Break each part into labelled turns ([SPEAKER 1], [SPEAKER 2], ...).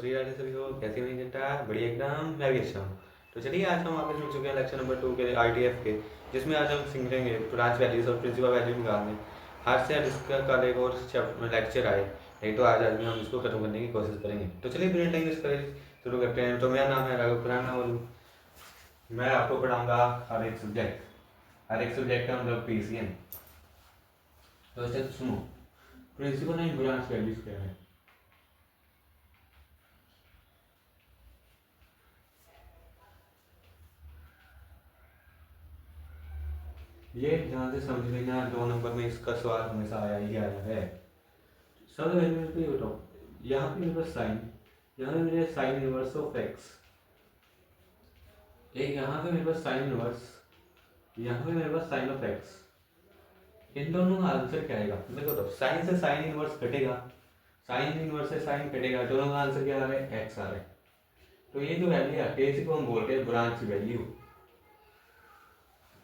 [SPEAKER 1] श्री राधे सभी को, कैसे हुई घंटा बढ़िया एकदम। मैं भी अच्छा हूँ। तो चलिए आज हम वापस मिल चुके हैं लेक्चर नंबर 2 के आरटीएफ के, जिसमें आज हम सीखेंगे ब्रांच वैल्यूज और प्रिंसिपल वैल्यू निकालने। हाथ से इसका कल एक और लेक्चर आए, नहीं तो आज में हम इसको खत्म करने की कोशिश करेंगे। तो चलिए बिना टाइम वेस्ट करें शुरू करते हैं। तो मेरा नाम है राघव खुराना और मैं आपको पढ़ाऊंगा हर एक सब्जेक्ट का मतलब पीसीएम। तो ऐसे सुनो, प्रिंसिपल एंड ब्रांच वैल्यूज क्या है। ये ध्यान से समझ लेना, 2 नंबर में इसका सवाल हमेशा आया ही आया है। सब मेरे को ये बताओ, यहाँ पे मेरे पास साइन, यहाँ पे मेरे साइन इनवर्स ऑफ एक्स, एक यहाँ पे मेरे पास साइन इनवर्स, यहाँ पे मेरे पास साइन ऑफ एक्स। इन दोनों का आंसर क्या आएगा देखो। तो साइन से साइन इनवर्स कटेगा, साइन इनवर्स से साइन कटेगा, दोनों का आंसर क्या आ रहा है, एक्स आ रहा है। तो ये जो वैल्यू आती है इसी को हम बोलते हैं ब्रांच वैल्यू।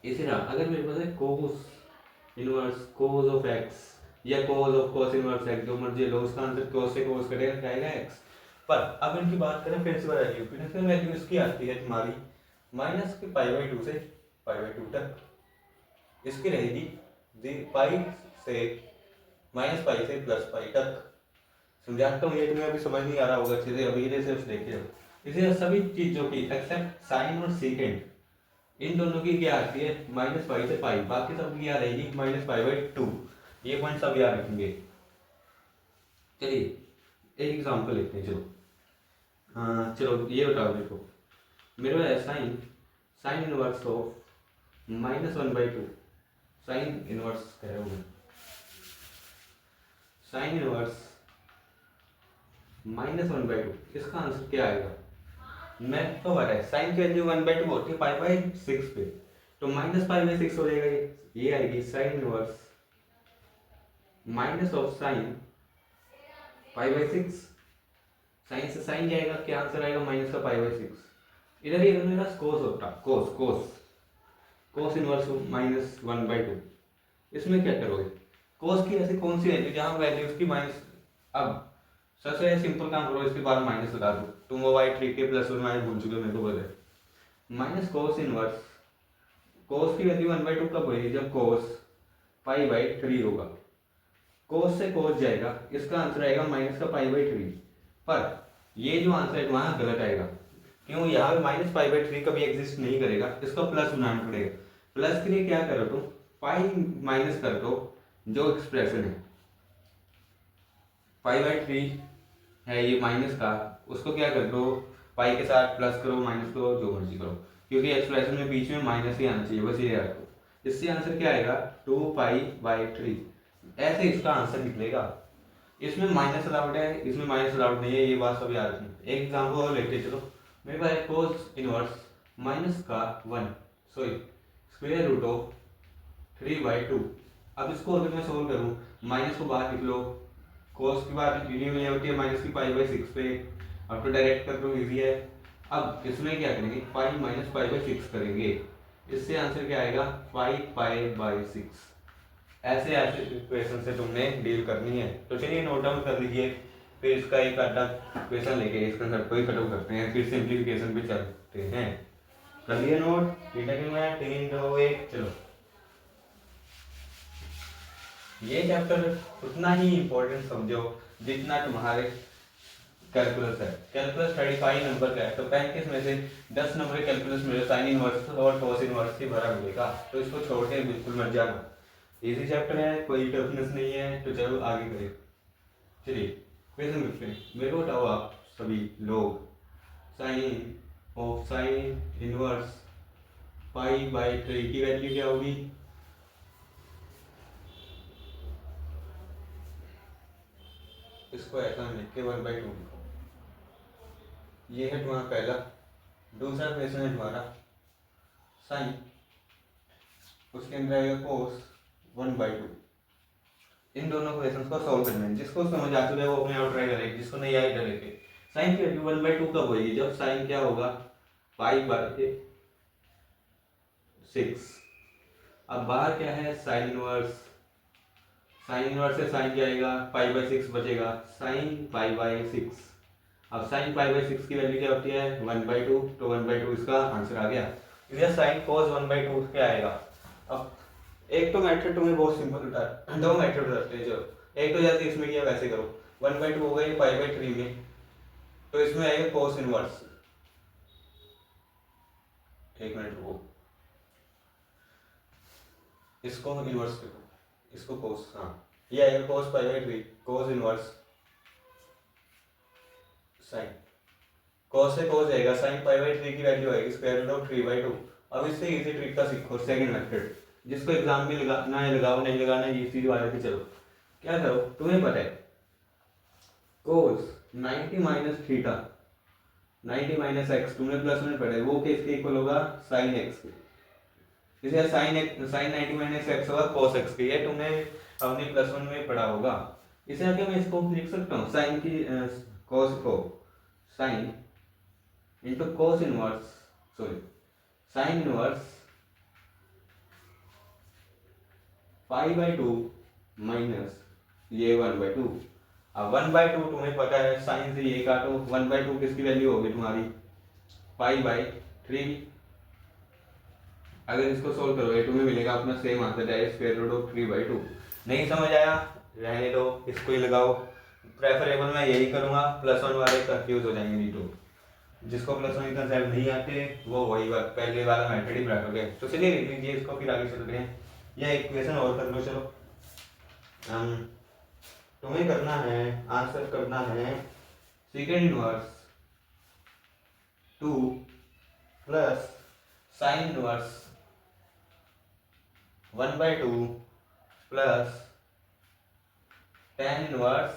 [SPEAKER 1] इसी तरह अगर मेरे पास है cos inverse cos of X या cos of cos inverse X, जो मर्जी लो, उसका आंसर कोस से कोस कटेगा, क्या आएगा, एक्स। पर अब इनकी बात करें प्रिंसिपल वैल्यू, प्रिंसिपल वैल्यू इसकी आती है तुम्हारी माइनस के π/2 से π/2 तक। इसकी रहेगी पाई से माइनस पाई से प्लस पाई तक। समझाता हूँ, ये तुम्हें अभी समझ नहीं आ रहा होगा चीजें, अभी इधर से देखे हो। इसे सभी चीजों की एक्सेप्ट साइन और सीकेंड, इन दोनों की क्या आती है माइनस पाई से पाई, बाकी सब की क्या रहेगी माइनस π/2। ये पॉइंट सब याद रखेंगे। चलिए एक एग्जांपल लेते हैं। चलो ये बताओ, देखो मेरे पास sine sine inverse of -1/2, sine inverse कह रहा हूँ, साइन इनवर्स -1/2, इसका आंसर क्या आएगा। मैं तो बता है साइन की वैल्यू 1/2 होती है π/6 पे, तो -π/6 हो जाएगा। ये आएगी sine inverse minus of sine π/6। Sine से साइन जाएगा, क्या आंसर आएगा, माइनस का π/6। इधर ये मेरा कोस होता, कोस कोस कोस इनवर्स -1/2। इसमें क्या करोगे, कोस की ऐसी कौन सी वैल्यू जहां वैल्यू उसकी माइनस। अब सबसे सिंपल काम करो, इसके बाद माइनस लगा दो। तुम वो y3 के प्लस और माइनस भूल चुके हो, मेरे को पता है। माइनस कोस इनवर्स, कोस की वैल्यू 1/2 कब होगी, जब कोस π/3 होगा। कोस से कोस जाएगा, इसका आंसर आएगा माइनस का π/3। पर ये जो आंसर है वहां गलत आएगा, क्यों, यहाँ पे माइनस π/3 कभी एग्जिस्ट नहीं करेगा, इसको प्लस बनाना पड़ेगा। प्लस के लिए क्या करो तुम, पाई माइनस कर दो, जो एक्सप्रेशन है π/3 है ये माइनस का, उसको क्या कर दो, पाई के साथ प्लस करो, माइनस करो, जो मर्जी करो, क्योंकि एक्सप्रेशन में बीच में माइनस ही आना चाहिए, बस ये याद रखो। इससे आंसर क्या आएगा 2π/3, ऐसे इसका आंसर निकलेगा। इसमें माइनस अलाउड है, इसमें माइनस अलाउड नहीं है, ये बात सब याद रखनी। एक एग्जाम्पल और लेते चलो। मेरे पास कोस इनवर्स माइनस का 1 सॉरी स्क्वायर रूट ऑफ 3/2। अब इसको अगर मैं सोल्व करूं, माइनस को बाहर निकलो, कोस की बात यूनियन होती है माइनस की π/6 पे, अब तो डायरेक्ट कर दो, इजी है। अब इसमें क्या करेंगे, पाई माइनस π/6 करेंगे, इससे आंसर क्या आएगा 5π/6। ऐसे ऐसे इक्वेशन से तुमने डील करनी है। तो चलिए नोट डाउन कर लीजिए, फिर इसका एक आधा इक्वेशन लेके इसका घर को ही खत्म करते हैं, फिर सिंप्लीफिकेशन पे चलते हैं। कर लिया नोट, ठीक है कि मैं 3 2 1 चलो। ये चैप्टर उतना ही इम्पोर्टेंट समझो जितना तुम्हारे कैलकुलस है। कैलकुलस 35 नंबर का है, तो 35 में से 10 नंबर कैलकुलस मेरे साइन इनवर्स और कॉस इनवर्स ही भरा मिलेगा, तो इसको छोड़ के बिल्कुल मत जाना। इजी चैप्टर है, कोई टफनेस नहीं है, तो चलो आगे करें। चलिए क्वेश्चन लिखते हैं। मेरे को बताओ आप सभी लोग, साइन ऑफ साइन इनवर्स π/3 की वैल्यू क्या होगी। इसको ऐसा लिख के 1/2 लिखो। ये है तुम्हारा पहला। दूसरा क्वेश्चन है तुम्हारा साइन, उसके अंदर आएगा कोस 1/2। इन दोनों क्वेश्चंस को सॉल्व करना है। जिसको समझ आ चुका है वो अपने आप ट्राई करेगा, जिसको नहीं आए इधर लेके। साइन की वैल्यू 1/2 कब होगी, जब साइन क्या होगा π/6। अब बाहर क्या है साइन इनवर्स, साइन इनवर्स से साइन क्या आएगा π/6 बचेगा, साइन π/6 अब साइन पाई बाई सिक्स की वैल्यू क्या होती है 1/2, तो 1/2 इसका आंसर आ गया। इसलिए साइन कोस 1/2 क्या आएगा। अब एक तो मेथड तुम्हें बहुत सिंपल होता है, दो मेथड होते हैं जो, एक तो जैसे इसमें किया वैसे करो, 1/2 हो गई पाई/3 में, तो इसमें आएगा कोस इनवर्स, एक मिनट रुको, इसको इनवर्स करो, इसको कोस, हाँ ये आएगा कोस पाई/3 कोस इनवर्स साइन, कोस से कोस जाएगा, साइन पाई/3 की वैल्यू आएगी स्क्वायर रूट ऑफ 3/2। अब इससे इजी ट्रिक का सीखो, सेकंड मेथड, जिसको एग्जाम में लगाना है लगाओ, नहीं लगाना है ये चीज वाले की। चलो क्या करो, तुम्हें पता है कोस 90 माइनस थीटा 90 माइनस एक्स, तुमने प्लस में पढ़ा है, वो किसके इक्वल होगा साइन एक्स के, इसे साइन 90 माइनस एक्स होगा कोस एक्स के, ये तुमने अपने प्लस वन में पढ़ा होगा। इसे आके मैं इसको लिख सकता हूँ साइन की कोस को sine into cos inverse, sorry sine inverse पाई/2 माइनस ये 1/2। अब 1/2 तुम्हें पता है, साइन से ये काटो, 1/2 किसकी वैल्यू होगी तुम्हारी पाई/3। अगर इसको सोल्व करोगे तुम्हें मिलेगा अपना same answer, direct square root of 3/2। नहीं समझ आया रहने दो, इसको ही लगाओ, प्रेफरेबल मैं यही करूंगा, प्लस वन वाले कंफ्यूज हो जाएंगे नहीं तो, जिसको प्लस वन कंसेप्ट नहीं आते वो वही पहले वाला मेथड ही प्रेफर करें। तो चलिए लिख लीजिए इसको, फिर आगे चलते हैं, यह इक्वेशन और कर लो। चलो तुम्हें करना है, आंसर करना है second inverse 2 plus sine inverse 1/2 plus tan inverse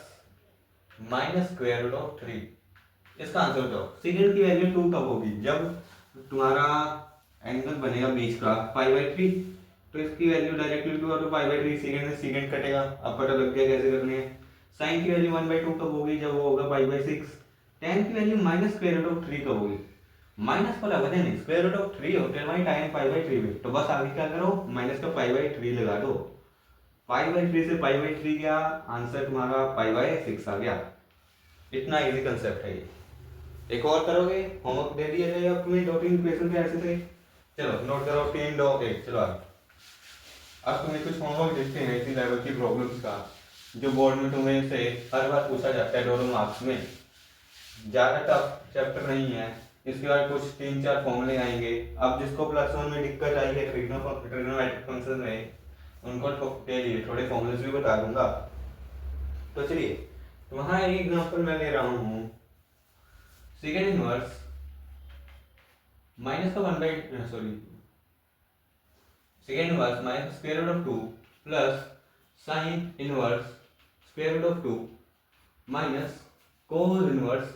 [SPEAKER 1] minus square root of 3। इसका आंसर बताओ, सेकेंड की वैल्यू 2 कब होगी, जब तुम्हारा एंगल बनेगा बीच का पाई/3, तो इसकी वैल्यू डायरेक्टली 2 और पाई/3, सेकेंड से सेकेंड कटेगा, अब पता लग गया कैसे करनी है। साइन की वैल्यू 1/2 कब होगी, जब वो होगा पाई/6। tan की value minus square root of 3 कब होगी, माइनस को लगा देने, स्क्वायर रूट ऑफ 3 होते हैं भाई टाइम पाई/3 में, तो बस आगे क्या करो माइनस का पाई/3 लगा दो, पाई/3 से पाई/3 गया, आंसर तुम्हारा पाई/6 आ गया। इतना इजी कंसेप्ट है ये। एक और करोगे, होमवर्क दे दिया जाएगा तुम्हें 2-3 क्वेश्चन पे ऐसे थे। चलो नोट करो 3 2 1। चलो आगे, अब तुम्हें कुछ होमवर्क देखते हैं इसी लेवल की प्रॉब्लम्स का, जो बोर्ड में तुम्हें से हर बार पूछा जाता है दोनों मार्क्स में, ज़्यादा टफ चैप्टर नहीं है। इसके बाद कुछ 3-4 फॉर्मूले आएंगे। अब जिसको प्लस वन में दिक्कत आई है ट्रिग्नोमेट्रिक फंक्शन में, उनको के लिए थोड़े फॉर्मूलेस भी बता दूंगा। तो चलिए, तो वहाँ एक एग्जांपल मैं ले रहा हूँ, सेकेंड इनवर्स माइनस का second inverse minus square root of 2 plus sine inverse square root of 2 minus cos inverse,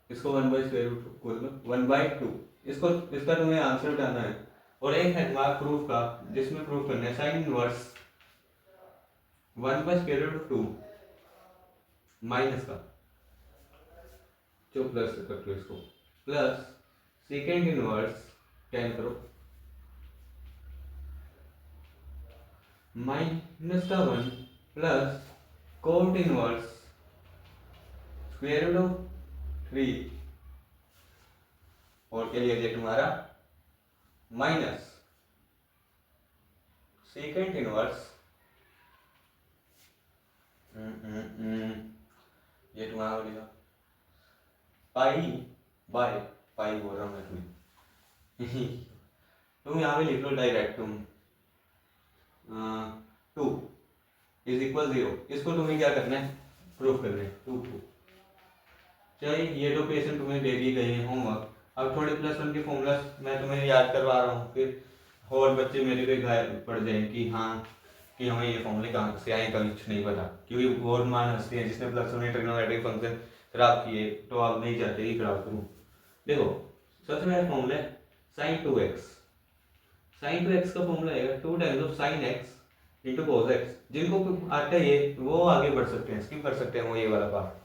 [SPEAKER 1] इसको 1/2, इसको इसका तुम्हें आंसर बताना है। और एक है तुम्हारा प्रूफ का, जिसमें प्रूफ करना है साइन इनवर्स 1/√2 माइनस का, जो प्लस कर लो इसको, प्लस सेकेंड इनवर्स कैन करो माइनस का 1 plus cot inverse square root of 3, और क्या लिया जाए तुम्हारा माइनस सेकेंड इनवर्स ये तुम्हारा हो गया पाई बोल रहा हूँ मैं तुम्हें तुम यहाँ पे लिख लो डायरेक्ट, तुम 2 इज इक्वल 0, इसको तुम्हें क्या करना है प्रूफ करना है 2 चलिए ये दो क्वेश्चन तुम्हें दे दिए गए हैं होमवर्क। अब थोड़े प्लस वन के फॉर्मूला मैं तुम्हें याद करवा रहा हूँ, फिर और बच्चे मेरे पे घायल पड़ जाए कि हाँ कि हमें ये फॉर्मूले कहाँ से आए, कभी कुछ नहीं पता, क्योंकि बहुत मान हंसते हैं जिसने प्लस वन में ट्रिग्नोमेट्रिक फंक्शन खराब किए, तो आप नहीं चाहते कि खराब करूँ। देखो सबसे पहले फॉर्मूला है साइन 2x, साइन 2x का फॉर्मूला आएगा 2 times of sign x into cos x। जिनको आता है ये वो आगे बढ़ सकते हैं, स्किप कर सकते हैं वो ये वाला पार्ट।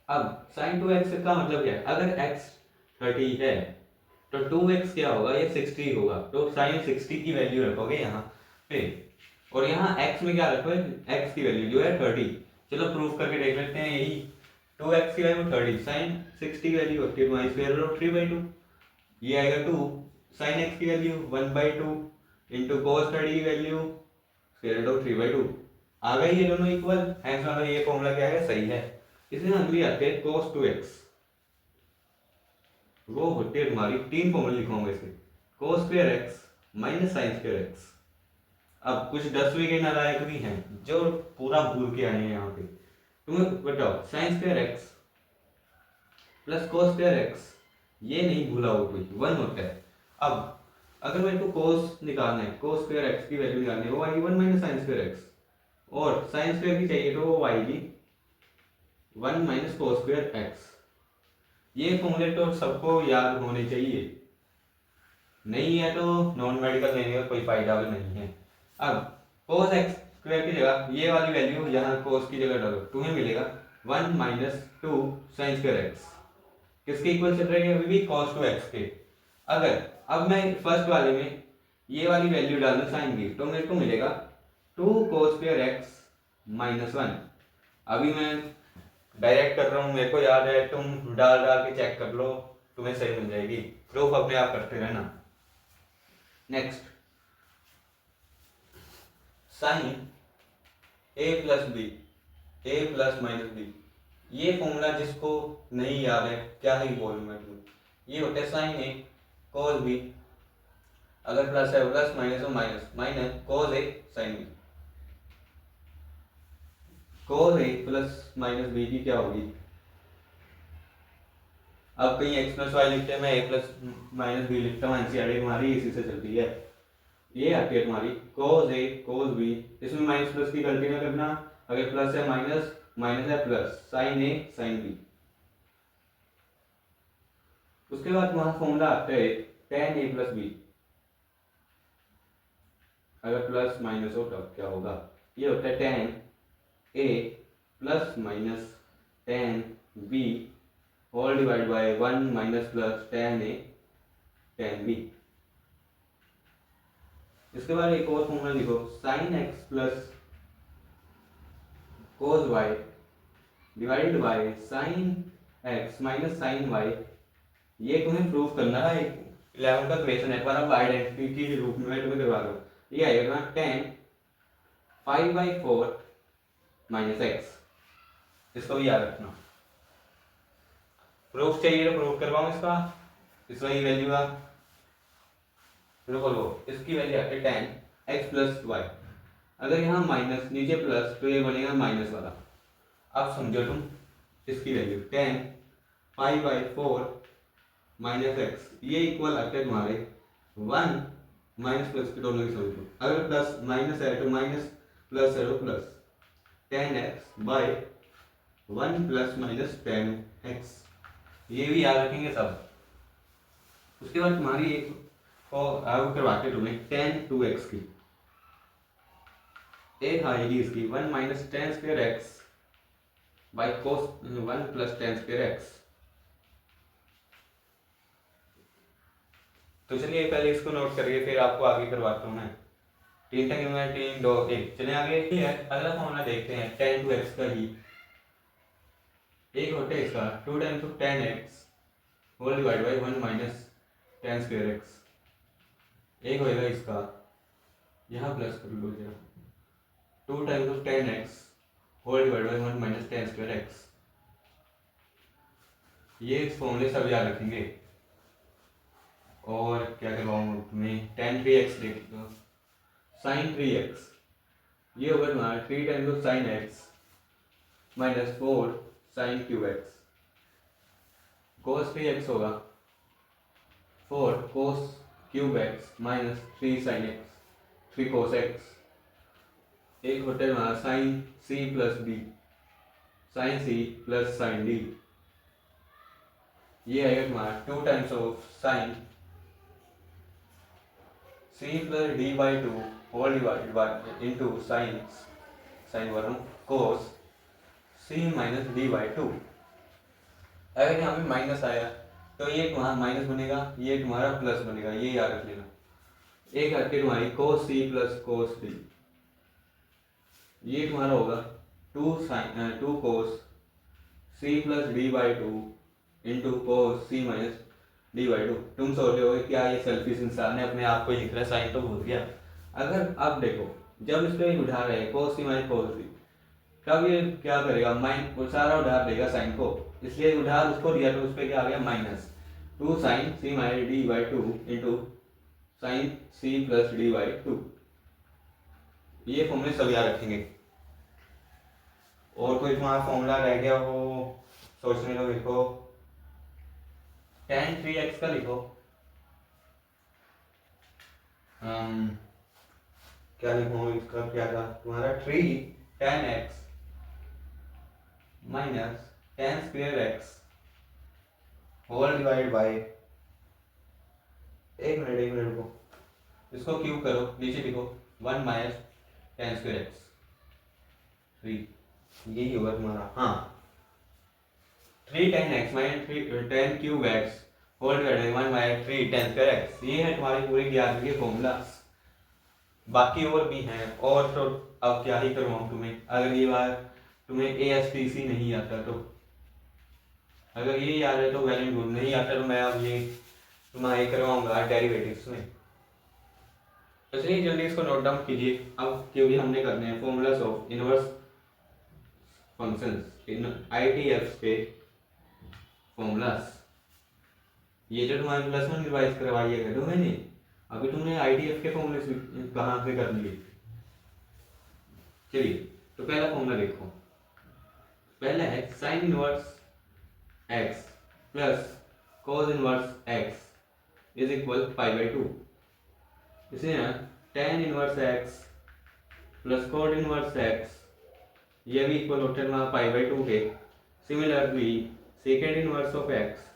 [SPEAKER 1] अब साइन 2x का मतलब क्या है, अगर x 30 है तो 2x क्या होगा, ये 60 होगा, तो साइन 60 की वैल्यू रखोगे यहाँ पे, और यहाँ x में क्या रखोगे x की वैल्यू जो है 30, चलो प्रूफ करके देख लेते हैं। यही 2x की वैल्यू 30, साइन 60 की वैल्यू होती है तुम्हारी स्क्वायर रूट ऑफ 3/2, ये आएगा 2, साइन x की वैल्यू 1/2 इंटू कोस 30 की वैल्यू स्क्वायर रूट ऑफ 3/2। आ गई ये दोनों इक्वल, हैंस मतलब ये फॉर्मूला क्या है, सही है। इसमें अगली आते हैं cos 2x, वो होती है तुम्हारी, तीन फॉर्मूले लिखूंगा इसके, cos square x minus sine square x। अब कुछ 10वीं के नालायक भी हैं जो पूरा भूल के आए हैं यहाँ पे। तुम्हें बताओ sine square x plus cos square X, ये नहीं भूला हो कोई, 1 होता है। अब अगर मेरे को कोस निकालना है, कोस स्क्वायर एक्स की वैल्यू निकालनी है, वो आएगी 1 माइनस साइन स्क्वायर एक्स, और साइन स्क्वायर की चाहिए तो वो आएगी 1 माइनस कोस स्क्वायर एक्स। ये फॉर्मूले तो सबको याद होने चाहिए, नहीं है तो नॉन मेडिकल लेने का कोई फायदा भी नहीं है। अब कोस एक्स स्क्वायर की जगह ये वाली वैल्यू यहाँ कोस की जगह डालो, तुम्हें मिलेगा 1 माइनस 2 साइन स्क्वायर एक्स। किसके इक्वल चल रही है अभी भी, cos 2x के। अगर अब मैं फर्स्ट वाले में ये वाली वैल्यू डाल दूं साइन की, तो मेरे को मिलेगा 2 cos स्क्वायर एक्स माइनस 1। अभी मैं डायरेक्ट कर रहा हूँ, मेरे को याद है, तुम डाल डाल के चेक कर लो, तुम्हें सही मिल जाएगी। प्रूफ अपने आप करते रहना। Next, sine a plus B, A plus minus B, ये फॉर्मूला जिसको नहीं याद है, क्या ही बोलूं मैं तुम्हें, ये होता है साइन ए कॉस बी, अगर प्लस है प्लस, माइनस है minus, minus cos A sine B. Cos A plus minus B की क्या होगी, अब कहीं एक्स प्लस वाई लिखते हैं, मैं ए प्लस माइनस बी लिखता हूँ, एनसीईआरटी हमारी इसी से चलती है। ये आती है तुम्हारी cos a cos b, इसमें माइनस प्लस की गलती ना करना, अगर प्लस है माइनस, माइनस है plus, sine a sine b। उसके बाद वहां फॉर्मूला आता है tan a प्लस b, अगर प्लस माइनस हो तब क्या होगा, ये होता है tan a plus minus tan b whole divide by 1 minus plus tan a tan b। इसके बाद एक और फॉर्मूला लिखो, sine X plus cos Y divide by sine X minus sine Y. ये तुम्हें प्रूव करना है, 11 का क्वेश्चन है, पर अब आइडेंटिटी के रूप में तुम्हें करवा दो। ये आएगा tan 5/4 माइनस एक्स, इसको भी याद रखना। प्रूफ चाहिए तो प्रूफ करवाऊं इसका, इस वाली वैल्यू का, लो इसकी वैल्यू आती है tan x प्लस वाई, अगर यहाँ माइनस नीचे प्लस तो ये बनेगा माइनस वाला। अब समझो तुम इसकी वैल्यू tan 5/4 माइनस एक्स, ये इक्वल आते हैं तुम्हारे 1 माइनस प्लस के दोनों की समझो, अगर प्लस माइनस है तो माइनस, प्लस है तो plus, tan x by 1 plus minus tan x, ये भी याद रखेंगे सब। उसके बाद तुम्हारी एक और अब करवाते तुम्हें tan 2x की, एक आएगी इसकी 1 minus tan square x by cos 1 plus tan square x. तो चलिए पहले इसको नोट करिए, फिर आपको आगे करवाता हूँ मैं। 3 तक मैं 3 2 1 चले आगे। अगला फॉर्मूला देखते हैं tan 2x का ही, एक होता है इसका 2 times of tan x whole divide by 1 minus tan square X, एक होएगा इसका, यहाँ प्लस कर लो जरा, 2 times of tan x whole divide by 1 minus tan square X. ये फॉर्मूले सब याद रखेंगे। और क्या करवाऊँ तुम्हें, tan 3x देख लो, sin 3x, ये होगा तुम्हारा 3 times of sin x minus 4 sin qx, cos 3x होगा 4 cos cube x minus 3 sin x 3 cos x, एक होता है हमारा sin c plus d, sin c plus sin d, ये आएगा तुम्हारा 2 times of sin c plus d by 2 whole divided by into sin 1 cos c minus d by 2। अगर यहाँ पे माइनस आया तो ये तुम्हारा माइनस बनेगा, ये तुम्हारा प्लस बनेगा, ये याद रख लेना। एक आती है तुम्हारी cos c plus cos d, ये तुम्हारा होगा two cos C plus D by two into cos C minus D by two. तुम सोच रहे हो क्या ये सेल्फिश इंसान है, अपने आप को लिख रहा है, साइन तो भूल गया। अगर आप देखो जब इस पर उठा रहे कोस सी माइनस कोस सी, तब ये क्या करेगा, सारा उधार देगा साइन को, इसलिए उधार उसको दिया तो उस पर क्या आ गया minus two sine C minus D by two into sine C plus D by two. ये फॉर्मूले सब याद रखेंगे। और कोई तुम्हारा फॉर्मूला रह गया हो सोचने लो, लिखो tan 3x का लिखो। क्या लिखो इसका, क्या था तुम्हारा 3 tan x minus tan square x whole divide by, एक मिनट रुको, इसको क्यूब करो, नीचे लिखो 1 माइनस tan स्क्वायर x 3, यही होगा तुम्हारा। हाँ 3 tan x minus 3 tan cube x whole divide by 1 minus 3 tan square x, ये है तुम्हारी पूरी ज्ञान के फॉर्मूला। बाकी और भी हैं, और तो अब क्या ही करवाऊँ तुम्हें, अगर ये बार तुम्हें ASTC नहीं आता तो, अगर ये याद है तो वेल एंड गुड, नहीं आता तो मैं अब ये तुम्हारे करवाऊंगा डेरिवेटिव्स में। तो चलिए जल्दी इसको नोट डाउन कीजिए अब, क्योंकि हमने करने हैं formulas of inverse functions in ITF के फॉर्मूलास। ये जो तुम्हारे प्लस वन रिवाइज करवाइएगा तो मैंने अभी तुमने ITF के फॉर्मूले कहाँ से कर लिए। चलिए तो पहला फॉर्मूला देखो, पहला है sine inverse x plus cos inverse x is equal pi by two. इसे ना tan inverse x plus cot inverse x, ये भी इक्वल होता है पाई बाई टू के। Similarly second inverse of x,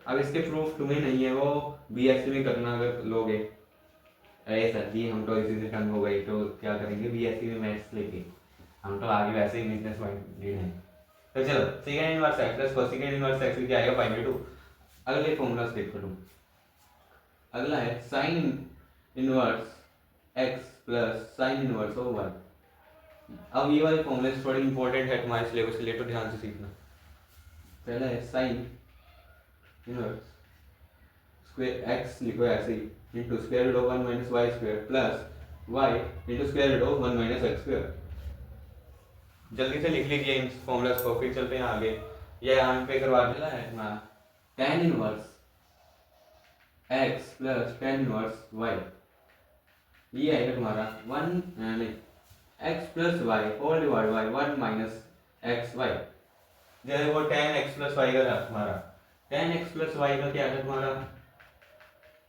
[SPEAKER 1] अब इसके प्रूफ तुम्हें नहीं है, वो BSc में करना अगर लोगे। अरे सर जी हम तो इसी से तंग हो गए तो क्या करेंगे BSc में मैथ्स लेके, हम तो आगे वैसे ही बिजनेस माइंडेड हैं। तो चलो second inverse x plus cosecant inverse x क्या आएगा पाई बाई टू। अगले फॉर्मूला देखो तुम, अगला है sine inverse x plus sine inverse of y। अब ये वाले फॉर्मूले थोड़े इंपॉर्टेंट है तुम्हारे सिलेबस के लिए, तो ध्यान से सीखना। पहला है साइन इनवर्स स्क्वायर x लिखो ऐसे ही into square root of 1 minus Y square plus y into square root of 1 minus X square. जल्दी से लिख लीजिए इन फॉर्मूलास को, फिर चलते हैं आगे। ये यहाँ पे करवा देना है तुम्हारा tan inverse x plus tan inverse y, ये आएगा तुम्हारा 1 नहीं x plus y whole divide by 1 minus X Y. जैसे वो tan x प्लस y का था तुम्हारा, tan x प्लस y का क्या है तुम्हारा,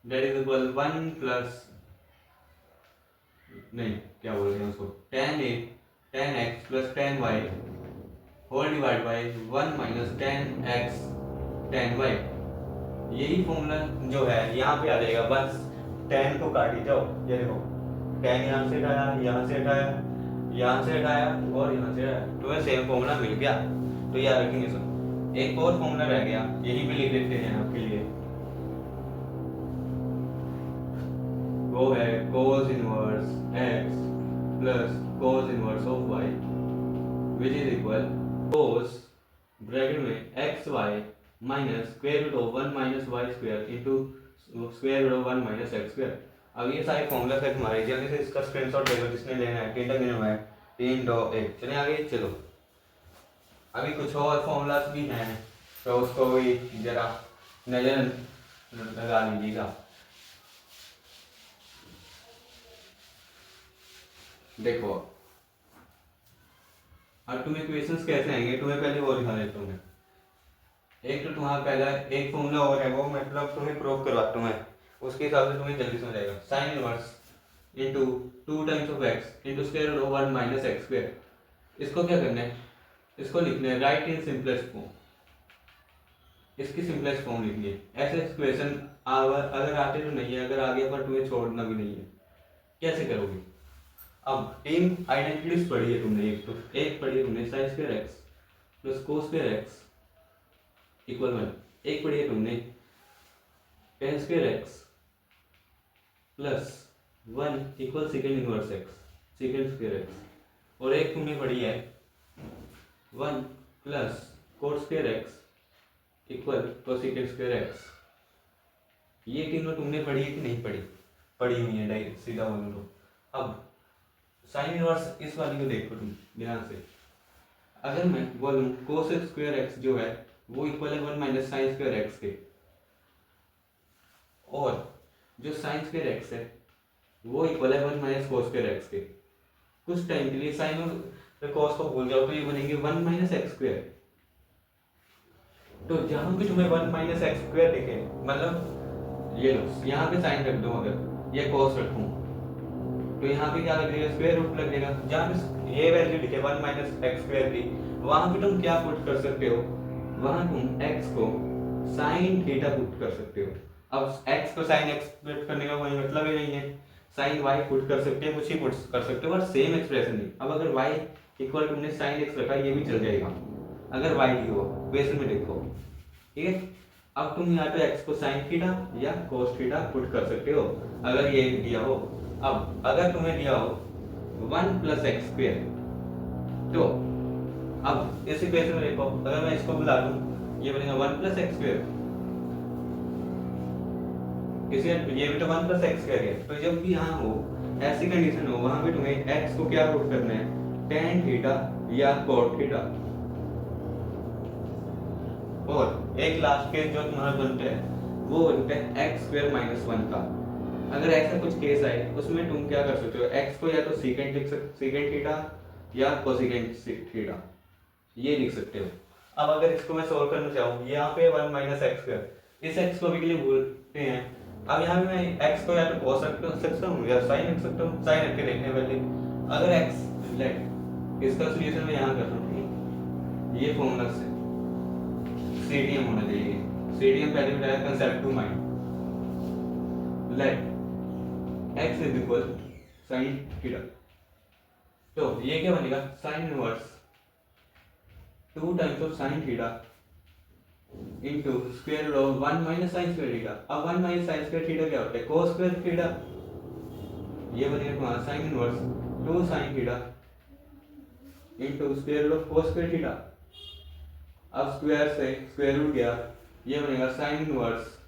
[SPEAKER 1] डेट इज इक्वल 1 प्लस नहीं क्या बोलते हैं उसको, tan x plus tan y whole divide by 1 minus tan x tan y। यही फॉर्मूला जो है यहाँ पे आ जाएगा, बस tan को काट ही जाओ। ये देखो tan यहाँ से हटाया, यहाँ से हटाया, यहाँ से हटाया और यहाँ से हटाया, तो वह सेम फॉर्मूला मिल गया। तो याद रखेंगे सर। एक और फॉर्मूला रह गया, यही भी लिख देते हैं आपके लिए, वो है cos inverse x plus cos inverse of y which is equal cos bracket में X Y minus square root of 1 minus Y square into square root of 1 minus X square. अब ये सारे फॉर्मूला है तुम्हारे, जल्दी से इसका स्क्रीनशॉट ले लो जिसने लेना है। 3 2 1 चलिए आगे चलो। अभी कुछ और फॉर्मूलास भी हैं तो उसको भी जरा नजर लगा लीजिएगा। देखो अब तुम्हें क्वेश्चंस कैसे आएंगे, तुम्हें पहले वो दिखा देता हूँ मैं। एक तो तुम्हारा पहला एक फॉर्मूला और है, वो मतलब तुम्हें प्रूव करवाता हूँ मैं, उसके हिसाब से तुम्हें जल्दी समझ आएगा। Sine inverse into 2 times of x into square root of 1 minus X square. इसको क्या करना है, इसको लिखना है राइट इन सिंपलेस्ट फॉर्म, इसकी सिंपलेस्ट फॉर्म लिखनी है। ऐसे क्वेश्चन अगर आते तो नहीं है, अगर आगे पर तुम्हें छोड़ना भी नहीं है, कैसे करोगे। अब तीन आइडेंटिटीज पढ़ी है तुमने, एक पढ़ी है तुमने sine square x plus cos square x equal 1, एक पढ़ी है तुमने tan square x plus 1 equal second inverse x second square x, और एक तुमने पढ़ी है 1 plus coat square x equal cosec square X. ये तीनों तुमने पढ़ी है कि नहीं पढ़ी? पढ़ी हुई है, डायरेक्ट सीधा बोल दो। अब साइन इनवर्स इस वाली को देखो तुम ध्यान से। अगर मैं बोलूं कोसेक स्क्वायर एक्स जो है वो इक्वल है 1 माइनस साइन स्क्वायर एक्स के, और जो साइन स्क्वायर एक्स है वो इक्वल है 1 माइनस कोस स्क्वायर एक्स के। कुछ टाइम के लिए साइन और कॉस को भूल जाओ तो ये बनेंगे 1 माइनस एक्स स्क्वायर। तो जहां भी तुम्हें 1 माइनस एक्स स्क्वायर दिखे, मतलब ये लो यहाँ पे साइन रख दो, अगर ये कॉस रखूं तो यहाँ पे क्या लगेगा? स्क्वायर रूट लगेगा। जहाँ पे ये वैल्यू दिखे 1 माइनस एक्स स्क्वायर की, वहां पे तुम क्या पुट कर सकते हो? वहां तुम x को साइन थीटा पुट कर सकते हो। अब x को साइन x पुट करने का कोई मतलब ही नहीं है। साइन y पुट कर सकते हैं, कुछ ही पुट कर सकते हो, बट सेम एक्सप्रेशन नहीं। अब अगर y इक्वल तुमने साइन x रखा, ये भी चल जाएगा अगर y ली हो। क्वेश्चन में देखो, ठीक है। अब तुम यहाँ पे x को साइन थीटा या कोस थीटा पुट कर सकते हो अगर ये दिया हो। अब अगर तुम्हें दिया हो 1 प्लस एक्स स्क्वायर, तो अब इस इक्वेशन में देखो, अगर मैं इसको बुला दूं ये बनेगा 1 प्लस एक्स स्क्वायर, इसे ये भी तो 1 प्लस एक्स स्क्वायर है। तो जब भी यहाँ हो ऐसी कंडीशन हो, वहां पे तुम्हें x को क्या पुट करना है? tan थीटा या cot थीटा। और एक लास्ट केस जो तुम्हारा बनता है वो बनता है x स्क्वायर माइनस 1 का। अगर ऐसा कुछ केस आए उसमें तुम क्या कर सकते हो? x को या तो सीकेंट लिख सकते, सीकेंट थीटा या कोसेकेंट थीटा, ये लिख सकते हो। अब अगर इसको मैं सोल्व करना चाहूँ, यहाँ पे 1 माइनस एक्स स्क्वायर, इस x को भी के लिए भूलते हैं। अब यहाँ पे मैं x को या तो cos रख सकता हूँ या sin रख सकता हूँ। sin रख के देखने पहले, अगर x लेट इसका सोल्यूशन मैं यहाँ कर रहा हूँ, ये फॉर्मूला से सीडीएम होना चाहिए। सीडीएम पहले बताया, concept to mind. Let x is equal sine theta, तो ये क्या बनेगा? Sine inverse 2 times of sine theta into square root of 1 minus sine square theta. अब 1 माइनस साइन स्क्वायर थीटा क्या होता है? cos square theta. ये बनेगा तुम्हारा sine inverse 2 sine theta into square root of cos square theta. अब square से square root गया, ये बनेगा sine inverse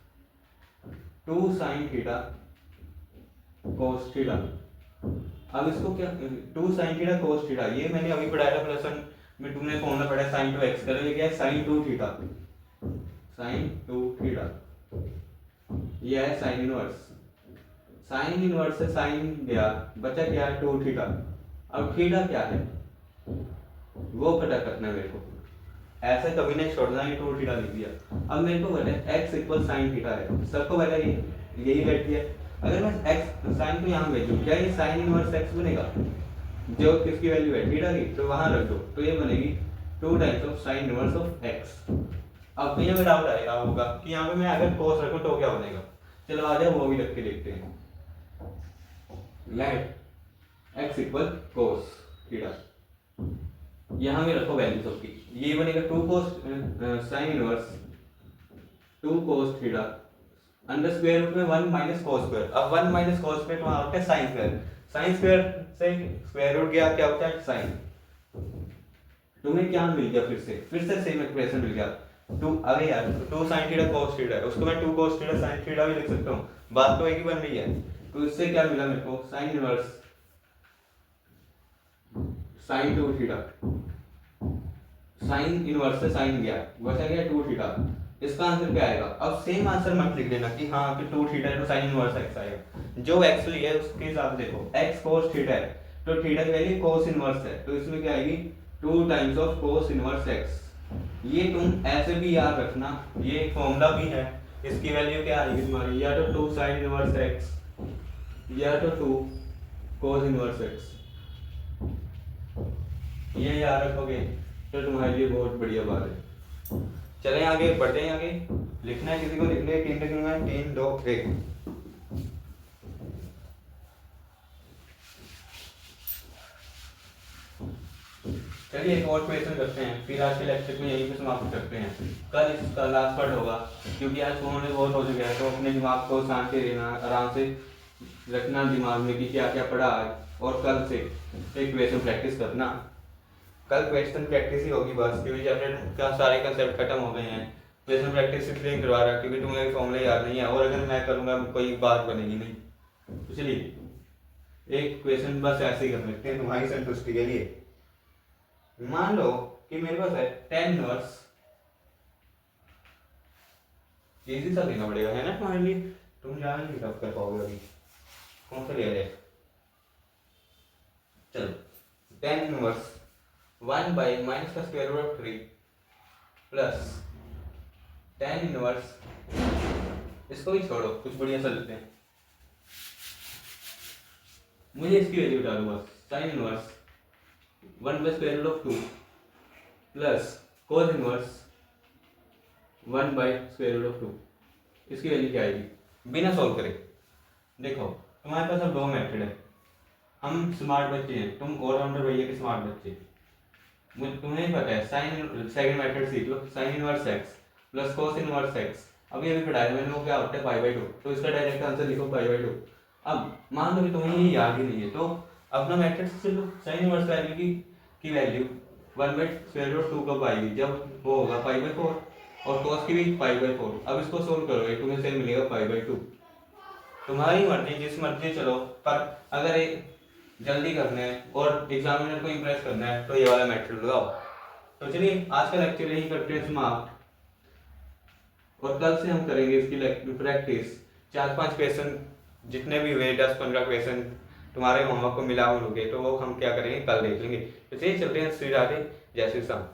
[SPEAKER 1] 2 sine theta cos theta. अब इसको क्या 2 sin थीटा cos थीटा, ये मैंने अभी पढ़ाया था प्लस 1 में, तुमने फॉर्मूला पढ़ा sin 2x करो, ये क्या है? sin 2 theta, sin 2 theta. ये है sin इनवर्स। sin इनवर्स से sin गया, बचा क्या है? 2 थीटा। अब थीटा क्या है वो पता करना है मेरे को। ऐसे कभी नहीं छोड़ना है, 2 थीटा लिख दिया। अब मेरे को पता है x इक्वल साइन थीटा है, सबको पता है यही बैठ गया। अगर मैं x साइन को यहाँ भेजूं, क्या ये साइन इनवर्स x बनेगा? जो किसकी वैल्यू है? थीटा की, तो वहां रख दो, तो ये बनेगी 2 times of sign inverse of x। अब यहाँ पे डाउट आएगा होगा कि यहाँ पे मैं अगर cos रखूं तो क्या बनेगा? चलो आ जाओ वो भी रख के देखते हैं। Let x equal cos theta, यहाँ में रखो वैल्यू सबकी। ये बनेगा 2 cos sine inverse 2 cos theta under square root में 1 माइनस cos स्क्वायर। अब 1 माइनस cos स्क्वायर तो होता है साइन स्क्वायर। साइन स्क्वायर से स्क्वायर रूट गया, क्या होता है? साइन। तुम्हें क्या मिल गया? फिर से सेम एक्सप्रेशन मिल गया। 2, अरे यार 2 sin थीटा cos थीटा है, उसको मैं 2 cos थीटा sin थीटा भी लिख सकता हूँ, बात तो एक ही बन रही है। तो इससे क्या मिला मेरे को? Sine inverse sin 2 theta. Sine inverse से साइन गया, बचा गया 2 थीटा। इसका आंसर क्या आएगा? अब सेम आंसर मत लिख देना कि हाँ कि 2 थीटा है तो साइन इनवर्स x आएगा। जो x लिया है उसके हिसाब से देखो, x cos थीटा है तो थीटा की वैल्यू cos इनवर्स है, तो इसमें क्या आएगी? 2 times of cos inverse x। ये तुम ऐसे भी याद रखना, ये एक फॉर्मूला भी है। इसकी वैल्यू क्या आएगी तुम्हारी? या तो 2 साइन इनवर्स x या तो 2 cos इनवर्स x। ये याद रखोगे तो तुम्हारे लिए बहुत बढ़िया बात है। चलें आगे बढ़ते हैं। आगे लिखना है, किसी को लिखना है? 3 लिखूंगा, 3 2 1। चलिए एक और क्वेश्चन करते हैं, फिर आज के लेक्चर में यहीं पे समाप्त करते हैं। कल इसका लास्ट पार्ट होगा क्योंकि आज फोन बहुत हो चुका है, तो अपने दिमाग को शांत से रहना, आराम से रखना दिमाग में कि क्या क्या पढ़ा आज, और कल से एक क्वेश्चन प्रैक्टिस करना। कल क्वेश्चन प्रैक्टिस ही होगी बस, क्योंकि चैप्टर का सारे कंसेप्ट खत्म हो गए हैं। क्वेश्चन प्रैक्टिस इसलिए करवा रहा क्योंकि तुम्हें फॉर्मूले याद नहीं है, और अगर मैं करूँगा कोई बात बनेगी नहीं। तो चलिए एक क्वेश्चन बस ऐसे ही कर लेते हैं तुम्हारी संतुष्टि के लिए। मान लो कि मेरे पास है टेन इनवर्स, इजी सा देना पड़ेगा है ना तुम्हारे लिए, तुम ज़्यादा नहीं टफ कर पाओगे अभी। कौन सा लिया जाए, चलो tan inverse 1/-3 plus tan inverse, इसको भी छोड़ो, कुछ बढ़िया सा लेते हैं। मुझे इसकी वैल्यू बता दो बस, sign inverse 1/2 plus cos inverse 1/2। इसकी वैल्यू क्या आएगी बिना सॉल्व करे। देखो तुम्हारे पास अब दो मेथड है, हम स्मार्ट बच्चे हैं, तुम ऑलराउंडर भैया के स्मार्ट बच्चे, मुझे तुम्हें पता है साइन, सेकंड मेथड सीख लो, sine inverse X plus cos inverse X. अभी अभी पढ़ाया मैंने, वो क्या होता है पाई/2, तो इसका डायरेक्ट आंसर लिखो पाई/2। अब मान लो कि तुम्हें ये याद ही नहीं है, तो अपना मेथड से चलो, साइन इनवर्स वैल्यू की वैल्यू 1/2 कब आएगी, जब वो होगा पाई/4, और कोस की भी पाई/4। अब इसको सोल्व करोगे तुम्हें सेम मिलेगा पाई/2। तुम्हारी मर्जी, जिस मर्जी चलो, पर अगर एक जल्दी करना है और एग्जामिनर को इम्प्रेस करना है तो ये वाला मेथड लगाओ। तो चलिए आज का लेक्चर यही करते हैं समाप्त, और कल से हम करेंगे इसकी प्रैक्टिस। 4-5 क्वेश्चन जितने भी हुए, 10-15 क्वेश्चन तुम्हारे होमवर्क को मिला हो, तो वो हम क्या करेंगे कल देख लेंगे। तो चलिए चलते हैं, श्री राधे, जय श्री राम।